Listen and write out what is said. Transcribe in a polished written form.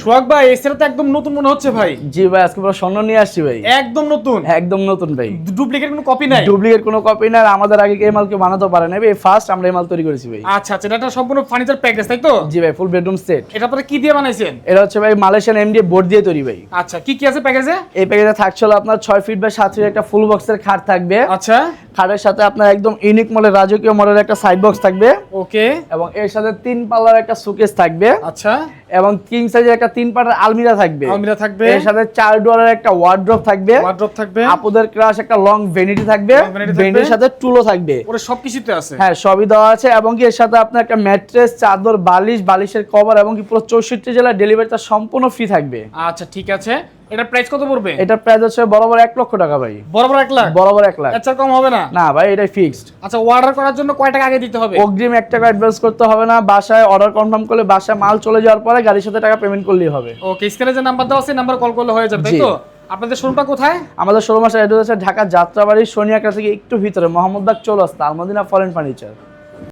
সোহাগ ভাই এসের তো একদম নতুন মনে হচ্ছে ভাই। জি ভাই, আজকে পুরো স্বর্ণ নিয়ে আসছি ভাই। একদম নতুন? একদম নতুন ভাই। ডুপ্লিকেট কোনো কপি নাই? ডুপ্লিকেট কোনো কপি না, আমাদের আগে এই মাল কেউ বানাতে পারে না, এই ফার্স্ট আমরা এই মাল তৈরি করেছি ভাই। আচ্ছা আচ্ছা, এটা সম্পূর্ণ ফার্নিচার প্যাকেজ তাই তো? জি ভাই, ফুল বেডরুম সেট। এটা আপনারা কি দিয়ে বানাইছেন? এটা হচ্ছে ভাই মালয়েশিয়ান এমডিএফ বোর্ড দিয়ে তৈরি ভাই। আচ্ছা, কি কি আছে প্যাকেজে? এই প্যাকেজে থাকছে হলো আপনার 6 ফিট বাই 7 ফিট একটা ফুল বক্সের খাট থাকবে। আচ্ছা, খাটের সাথে আপনার একদম ইউনিক মডেল রাজকীয় মডেলের একটা সাইড বক্স থাকবে। ওকে। এবং এর সাথে 3 পাল্লার একটা শোকেস থাকবে। আচ্ছা, এবং কিং সাইজের একটা 3 পাল্লার আলমিরা থাকবে। আলমিরা থাকবে। এর সাথে 4 ডোরের একটা ওয়ার্ড্রপ থাকবে। ওয়ার্ড্রপ থাকবে। আপুদের ক্রাশ একটা লং ভ্যানিটি থাকবে। ভ্যানিটির সাথে টুলও থাকবে। ওরে সবকিছুতে আছে। হ্যাঁ, সবই দেওয়া আছে। এবং কি এর সাথে আপনার একটা ম্যাট্রেস, চাদর, বালিশ, বালিশের কভার এবং কি পুরো 64 জেলা ডেলিভারিটা সম্পূর্ণ ফ্রি থাকবে। আচ্ছা ঠিক আছে, এটা প্রাইস কত পড়বে? এটা প্রাইস হচ্ছে বরাবর 1 লক্ষ টাকা ভাই। বরাবর 1 লাখ? বরাবর 1 লাখ। আচ্ছা, কম হবে না? না ভাই, এটাই ফিক্সড। আচ্ছা, অর্ডার করার জন্য কয় টাকা আগে দিতে হবে? অগ্রিম 1 টাকা অ্যাডভান্স করতে হবে না, বাসায় অর্ডার কনফার্ম করলে বাসায় মাল চলে যাওয়ার পরে গাড়ির সাথে টাকা পেমেন্ট করলেই হবে। ওকে, স্ক্রিনে যে নাম্বার দেওয়া আছে নাম্বার কল করলে হয়ে যাবে তাই তো? আপনাদের শোরুমটা কোথায়? আমাদের শোরুম আছে ঢাকা যাত্রাবাড়ি সোনিয়াকা থেকে একটু ভিতরে মোহাম্মদবাগ চৌরাস্তা, আলমদিনা ফরেন ফার্নিচার।